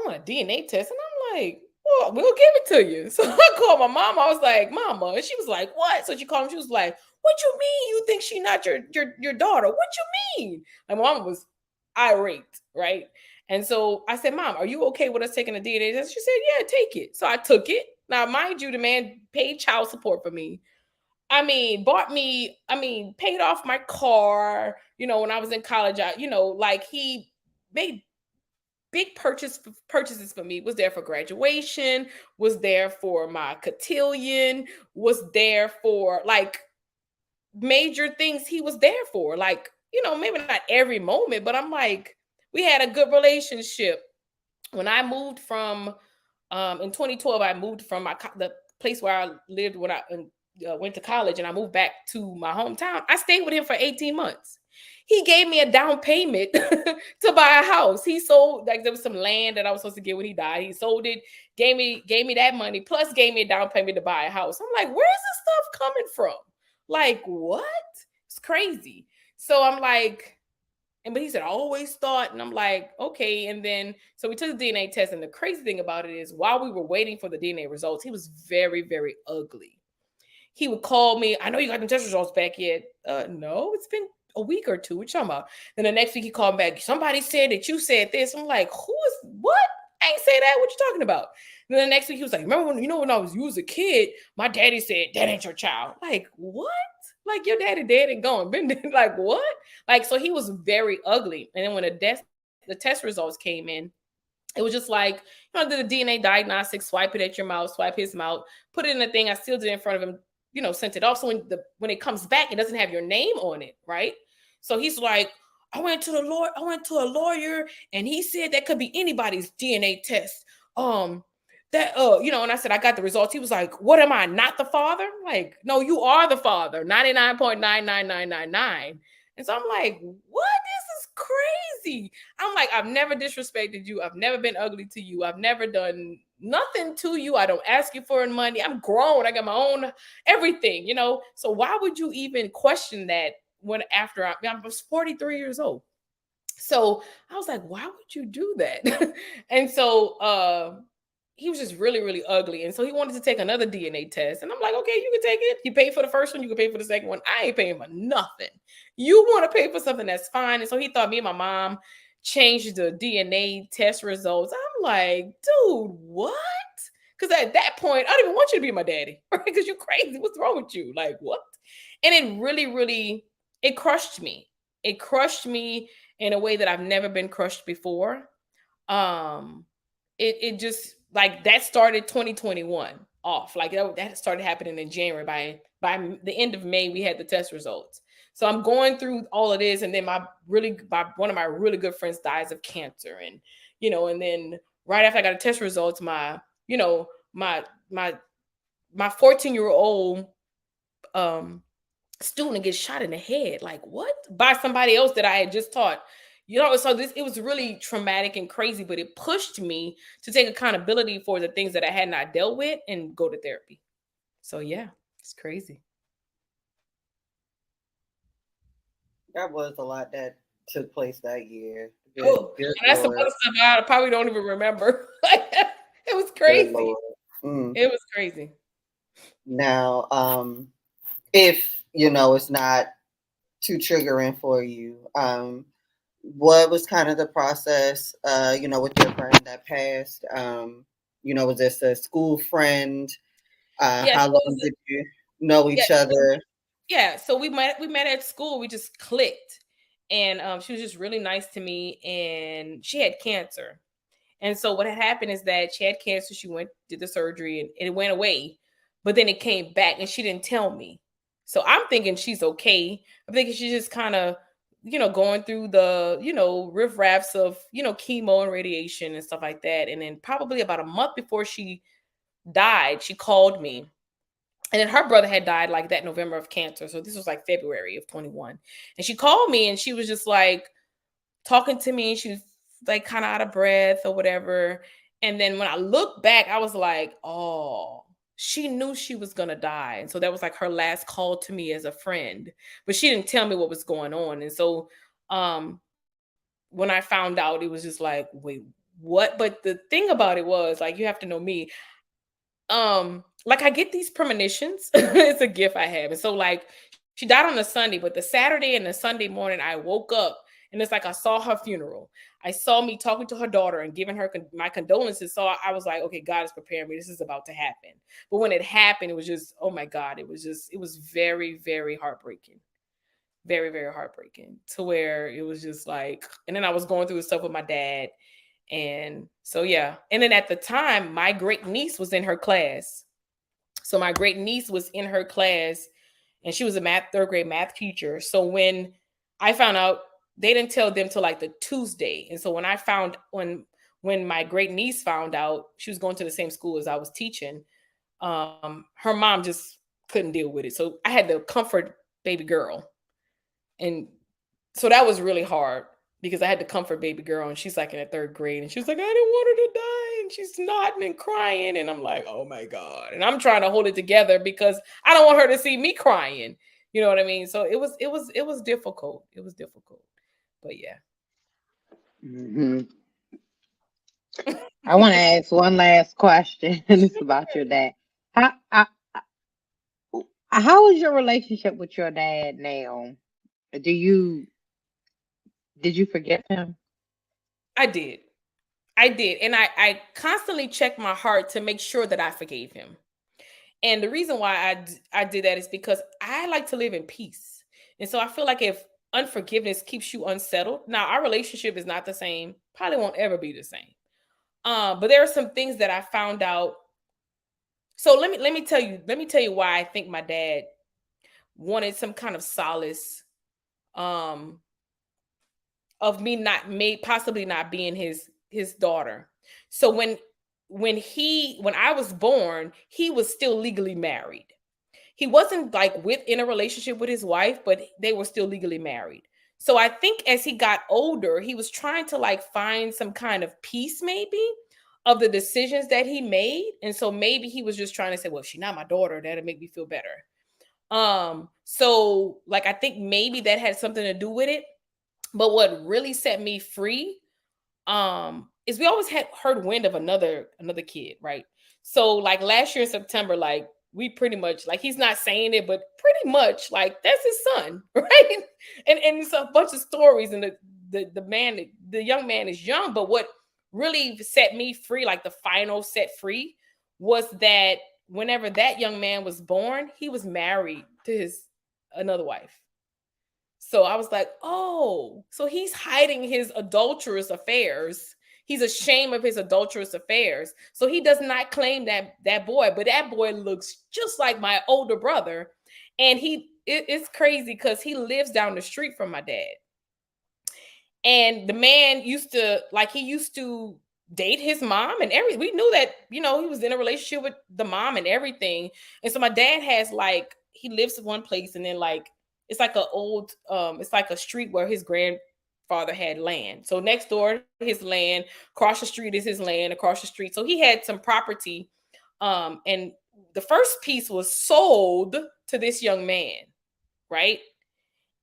want a DNA test. And I'm like, well, we'll give it to you. So I called my mom. I was like, Mama. And she was like, what? So she called him. She was like, what you mean you think she not your daughter? What you mean? My mom was irate, right? And so I said, Mom, are you okay with us taking a DNA test? She said, yeah, take it. So I took it. Now, mind you, the man paid child support for me. Paid off my car, when I was in college. He made big purchases for me. Was there for graduation, was there for my cotillion, was there for like major things. He was there for, like, maybe not every moment, but I'm like, we had a good relationship. When I moved from in 2012, I moved from the place where I lived when I went to college, and I moved back to my hometown. I stayed with him for 18 months. He gave me a down payment to buy a house. He sold, like, there was some land that I was supposed to get when he died. He sold it, gave me that money, plus gave me a down payment to buy a house. I'm like, where's this stuff coming from? Like, what? It's crazy. So I'm like, but he said, I always thought, and I'm like, okay. And then, so we took the DNA test. And the crazy thing about it is, while we were waiting for the DNA results, he was very, very ugly. He would call me, I know you got the test results back yet. No, it's been a week or two. What you talking about? Then the next week he called back. Somebody said that you said this. I'm like, what? I ain't say that. What you talking about? And then the next week he was like, remember when you was a kid, my daddy said that ain't your child. Like, what? Like, your daddy dead and gone. Been dead. Like, what? Like, so he was very ugly. And then when the test results came in, it was just like, did the DNA diagnostic, swipe it at your mouth, swipe his mouth, put it in a thing. I still did it in front of him, sent it off. So when it comes back, it doesn't have your name on it, right? So he's like, I went to a lawyer, and he said that could be anybody's DNA test. And I said, I got the results. He was like, what am I, not the father? Like, no, you are the father, 99.99999. And so I'm like, what? This is crazy. I'm like, I've never disrespected you. I've never been ugly to you. I've never done nothing to you. I don't ask you for money. I'm grown. I got my own everything, So why would you even question that when after I was 43 years old? So I was like, why would you do that? And so he was just really, really ugly. And so he wanted to take another DNA test. And I'm like, okay, you can take it. You pay for the first one, you can pay for the second one. I ain't paying for nothing. You want to pay for something, that's fine. And so he thought me and my mom changed the DNA test results. I'm like, dude, what? Because at that point, I don't even want you to be my daddy, right? Because you're crazy. What's wrong with you? Like, what? And it really, really, it crushed me. It crushed me in a way that I've never been crushed before. It just, like, that started 2021 off. Like, that started happening in January. By the end of May, we had the test results. So I'm going through all of this, and then one of my really good friends dies of cancer, and and then right after I got the test results, my 14-year-old student gets shot in the head. Like, what? By somebody else that I had just taught. So it was really traumatic and crazy, but it pushed me to take accountability for the things that I had not dealt with and go to therapy. So yeah, it's crazy. That was a lot that took place that year. Good that's some other stuff I probably don't even remember. It was crazy. It was crazy. Now, if it's not too triggering for you, what was kind of the process, with your friend that passed? Was this a school friend? How long did you know each other? Yeah, so we met at school. We just clicked, and she was just really nice to me. And she had cancer, and so what had happened is that she had cancer. She did the surgery, and it went away, but then it came back, and she didn't tell me. So I'm thinking she's okay. I'm thinking she's just kind of, going through the, riff-raffs of, chemo and radiation and stuff like that. And then probably about a month before she died, she called me. And then her brother had died like that November of cancer. So this was like February of 21. And she called me, and she was just like talking to me. She was like kind of out of breath or whatever. And then when I look back, I was like, oh, she knew she was going to die. And so that was like her last call to me as a friend, but she didn't tell me what was going on. And so when I found out, it was just like, wait, what? But the thing about it was, like, you have to know me. Like, I get these premonitions. It's a gift I have. And so, like, she died on a Sunday, but the Saturday and the Sunday morning, I woke up, and it's like I saw her funeral. I saw me talking to her daughter and giving her my condolences. So I was like, okay, God is preparing me. This is about to happen. But when it happened, it was just, oh my God, it was very, very heartbreaking. Very, very heartbreaking, to where it was just like, and then I was going through the stuff with my dad. And so, yeah. And then at the time, my great niece was in her class. So my great niece was in her class, and she was a third grade math teacher. So when I found out, they didn't tell them till like the Tuesday. And so when my great niece found out, she was going to the same school as I was teaching, her mom just couldn't deal with it. So I had to comfort baby girl. And so that was really hard, because I had to comfort baby girl, and she's like in the third grade, and she was like, I didn't want her to die, and she's nodding and crying, and I'm like, oh my God. And I'm trying to hold it together because I don't want her to see me crying. You know what I mean? So it was difficult. It was difficult. But yeah. Mm-hmm. I want to ask one last question. It's about your dad. How is your relationship with your dad now? Did you forgive him? I did. I did. And I constantly check my heart to make sure that I forgave him. And the reason why I did that is because I like to live in peace. And so I feel like if unforgiveness keeps you unsettled, now our relationship is not the same, probably won't ever be the same. But there are some things that I found out. So let me tell you why I think my dad wanted some kind of solace of me possibly not being his daughter. So when I was born, he was still legally married. He wasn't like in a relationship with his wife, but they were still legally married. So I think as he got older, he was trying to like find some kind of peace maybe of the decisions that he made. And so maybe he was just trying to say, well, if she's not my daughter, that'll make me feel better. So like I think maybe that had something to do with it. But what really set me free is we always had heard wind of another kid, right? So like last year in September, like we pretty much, like he's not saying it, but pretty much like that's his son, right? And it's a bunch of stories, and the young man is young, but what really set me free, like the final set free, was that whenever that young man was born, he was married to another wife. So I was like, oh, so he's hiding his adulterous affairs. He's ashamed of his adulterous affairs. So he does not claim that boy, but that boy looks just like my older brother. And it's crazy because he lives down the street from my dad. And the man used to date his mom and everything. We knew that, he was in a relationship with the mom and everything. And so my dad has he lives in one place, and then it's like it's like a street where his grandfather had land. So next door, his land, across the street is his land, across the street. So he had some property. And the first piece was sold to this young man, right?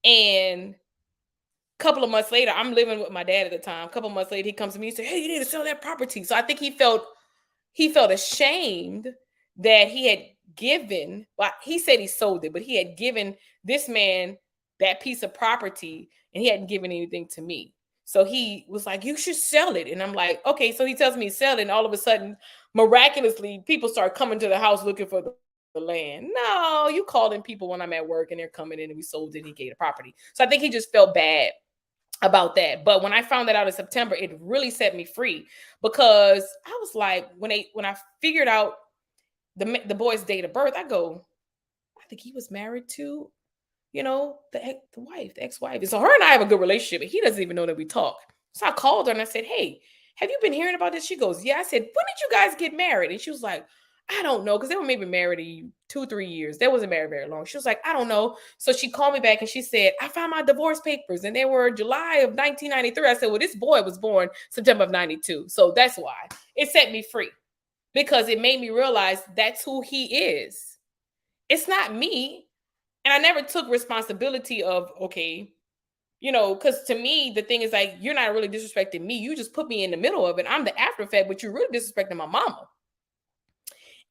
And a couple of months later, I'm living with my dad at the time. A couple of months later, he comes to me and said, hey, you need to sell that property. So I think he felt ashamed that he had given, well, he said he sold it, but he had given this man that piece of property and he hadn't given anything to me. So he was like, you should sell it. And I'm like, okay. So he tells me sell it. And all of a sudden, miraculously, people start coming to the house looking for the land. No, you calling people when I'm at work and they're coming in and we sold it and he gave the property. So I think he just felt bad about that. But when I found that out in September, it really set me free, because I was like, when I figured out the boy's date of birth, I think he was married to, the wife, the ex-wife. And so her and I have a good relationship, and he doesn't even know that we talk. So I called her and I said, hey, have you been hearing about this? She goes, yeah. I said, when did you guys get married? And she was like, I don't know, because they were maybe married 2-3 years. They wasn't married very long. She was like, I don't know. So she called me back and she said, I found my divorce papers and they were July of 1993. I said, well, this boy was born September of 92. So that's why it set me free, because it made me realize that's who he is. It's not me. And I never took responsibility of, okay, because to me, the thing is like, you're not really disrespecting me. You just put me in the middle of it. I'm the after effect, but you're really disrespecting my mama.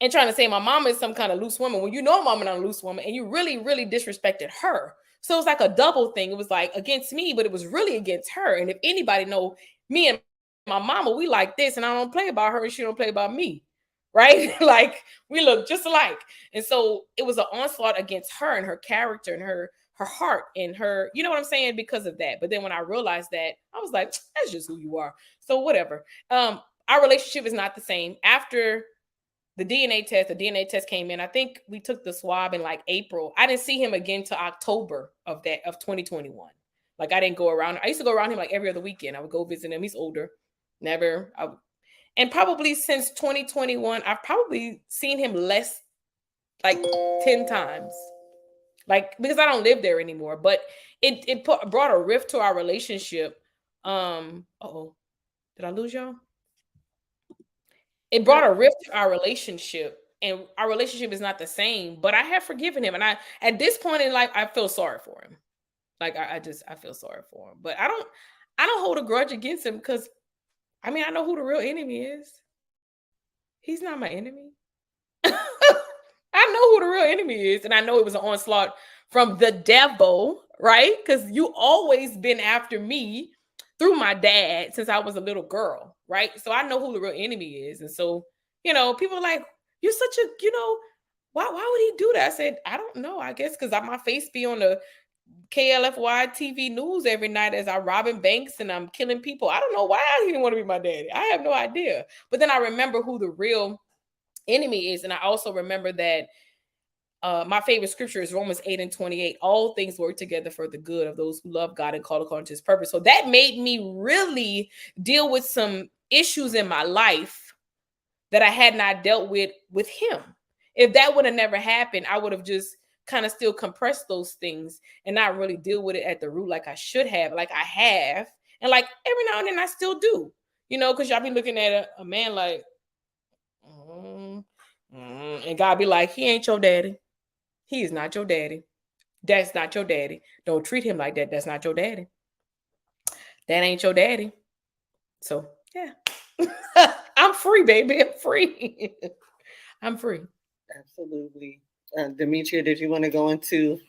And trying to say my mama is some kind of loose woman when you know mama not a loose woman, and you really, really disrespected her. So it was like a double thing. It was like against me, but it was really against her. And if anybody know me and my mama, we like this, and I don't play about her and she don't play about me, right? Like we look just alike. And so it was an onslaught against her and her character and her heart and her, you know what I'm saying? Because of that. But then when I realized that, I was like, that's just who you are. So whatever. Our relationship is not the same. After the DNA test came in. I think we took the swab in like April. I didn't see him again till October of 2021. Like I didn't go around. I used to go around him like every other weekend. I would go visit him. He's older. And probably since 2021, I've probably seen him less, like 10 times. Like, because I don't live there anymore. But it brought a rift to our relationship. Did I lose y'all? It brought a rift to our relationship, and our relationship is not the same, but I have forgiven him. And at this point in life, I feel sorry for him. Like I feel sorry for him, but I don't hold a grudge against him, because I know who the real enemy is. He's not my enemy. I know who the real enemy is. And I know it was an onslaught from the devil, right? Because you always been after me through my dad since I was a little girl. right? So I know who the real enemy is. And so, people are like, you're such a, why would he do that? I said, I don't know. I guess because my face be on the KLFY TV news every night as I robbing banks and I'm killing people. I don't know why he didn't want to be my daddy. I have no idea. But then I remember who the real enemy is. And I also remember that my favorite scripture is Romans 8:28. All things work together for the good of those who love God and call according to his purpose. So that made me really deal with some issues in my life that I had not dealt with him. If that would have never happened, I would have just kind of still compressed those things and not really deal with it at the root like I should have, like I have. And like every now and then I still do, because y'all be looking at a man like, and God be like, he ain't your daddy. He is not your daddy. That's not your daddy. Don't treat him like that. That's not your daddy. That ain't your daddy. So, yeah. I'm free, baby. I'm free. I'm free. Absolutely. Demetria, did you want to go into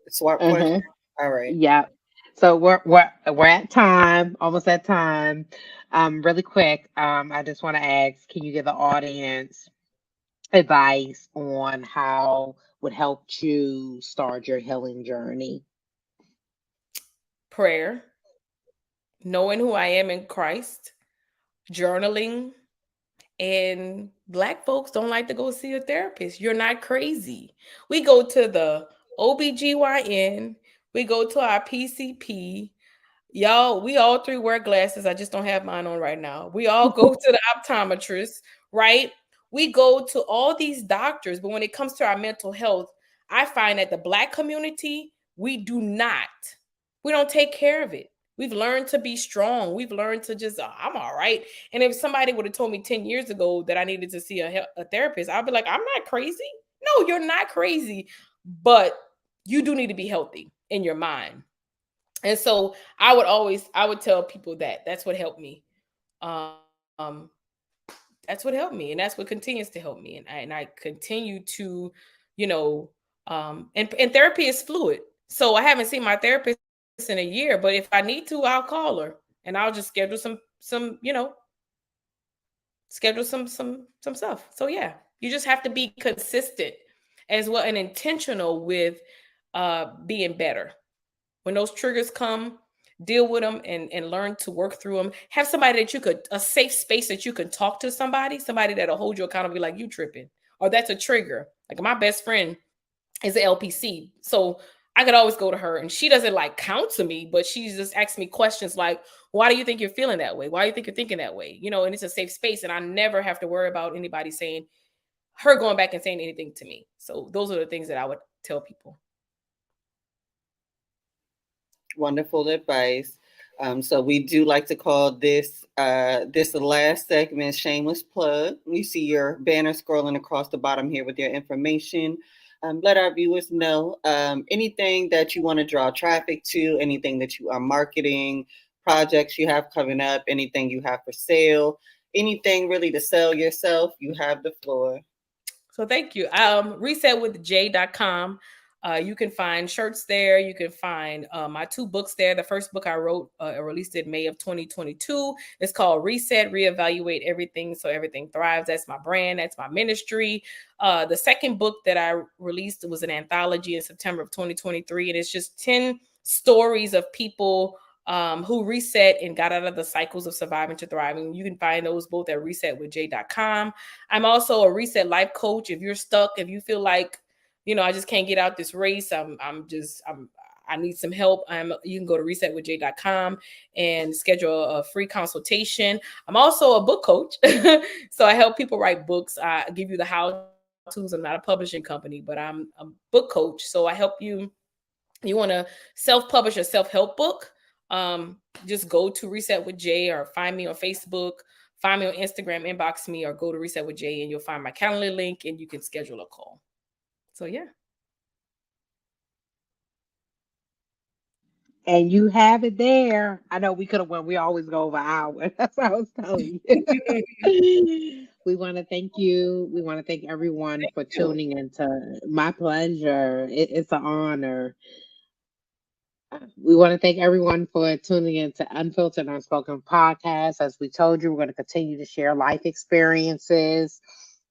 swap question? All right. Yeah. So we're at time, almost at time. Really quick, I just want to ask, can you give the audience advice on how would help you start your healing journey? Prayer, knowing who I am in Christ, journaling, and Black folks don't like to go see a therapist. You're not crazy. We go to the OBGYN, we go to our PCP. Y'all, we all three wear glasses. I just don't have mine on right now. We all go to the optometrist, right? We go to all these doctors, but when it comes to our mental health, I find that the Black community, we don't take care of it. We've learned to be strong. We've learned to just, I'm all right. And if somebody would have told me 10 years ago that I needed to see a therapist, I'd be like, I'm not crazy. No, you're not crazy. But you do need to be healthy in your mind. And so I would tell people that that's what helped me. That's what helped me. And that's what continues to help me. And I continue to, and therapy is fluid. So I haven't seen my therapist in a year, but if I need to, I'll call her and I'll just schedule some stuff. So yeah, you just have to be consistent as well and intentional with being better. When those triggers come, deal with them and learn to work through them. Have somebody a safe space that you can talk to somebody that'll hold you accountable, like you tripping, or that's a trigger. Like my best friend is an LPC. So I could always go to her and she doesn't like counsel me, but she just asks me questions like, why do you think you're feeling that way? Why do you think you're thinking that way? And it's a safe space and I never have to worry about anybody her going back and saying anything to me. So those are the things that I would tell people. Wonderful advice. So we do like to call this the last segment shameless plug. We see your banner scrolling across the bottom here with your information. Let our viewers know anything that you want to draw traffic to, anything that you are marketing, projects you have coming up, anything you have for sale, anything really to sell yourself. You have the floor. So thank you. resetwithj.com. You can find shirts there. You can find my 2 books there. The first book I wrote, I released in May of 2022. It's called Reset, Reevaluate Everything So Everything Thrives. That's my brand. That's my ministry. The second book that I released was an anthology in September of 2023. And it's just 10 stories of people who reset and got out of the cycles of surviving to thriving. You can find those both at resetwithj.com. I'm also a reset life coach. If you're stuck, if you feel like, I just can't get out this race. I need some help. You can go to resetwithj.com and schedule a free consultation. I'm also a book coach. So I help people write books. I give you the how-tos. I'm not a publishing company, but I'm a book coach. So I help you. You want to self-publish a self-help book? Just go to Reset with Jay or find me on Facebook, find me on Instagram, inbox me, or go to Reset with Jay and you'll find my calendar link and you can schedule a call. So yeah. And you have it there. I know we could have went. We always go over hours. That's what I was telling you. We want to thank you. We want to thank everyone for tuning into. My pleasure. It's an honor. We want to thank everyone for tuning in to Unfiltered Unspoken Podcast. As we told you, we're going to continue to share life experiences.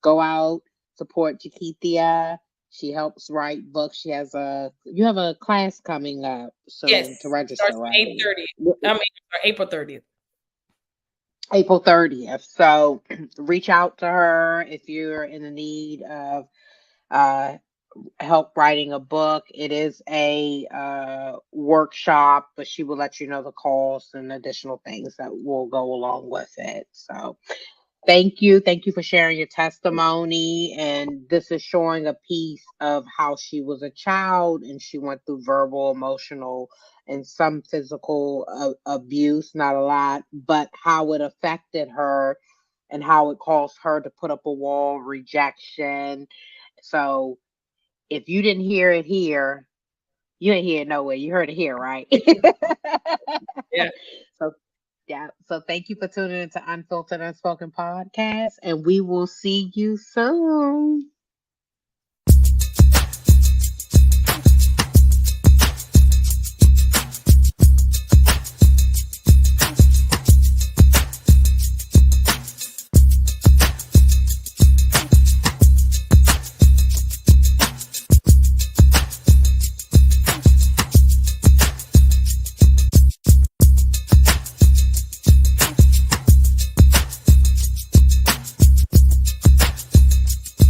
Go out, support Jakeithia. She helps write books. You have a class coming up Yes, soon to register, starts right? 8:30. I mean, April 30th. April 30th. So reach out to her if you're in the need of uh, help writing a book. It is a workshop, but she will let you know the costs and additional things that will go along with it. So thank you. Thank you for sharing your testimony. And this is showing a piece of how she was a child and she went through verbal, emotional, and some physical abuse, not a lot, but how it affected her and how it caused her to put up a wall, rejection. So if you didn't hear it here, you didn't hear it nowhere. You heard it here, right? Yeah. So yeah. So thank you for tuning into Unfiltered Unspoken Podcast, and we will see you soon.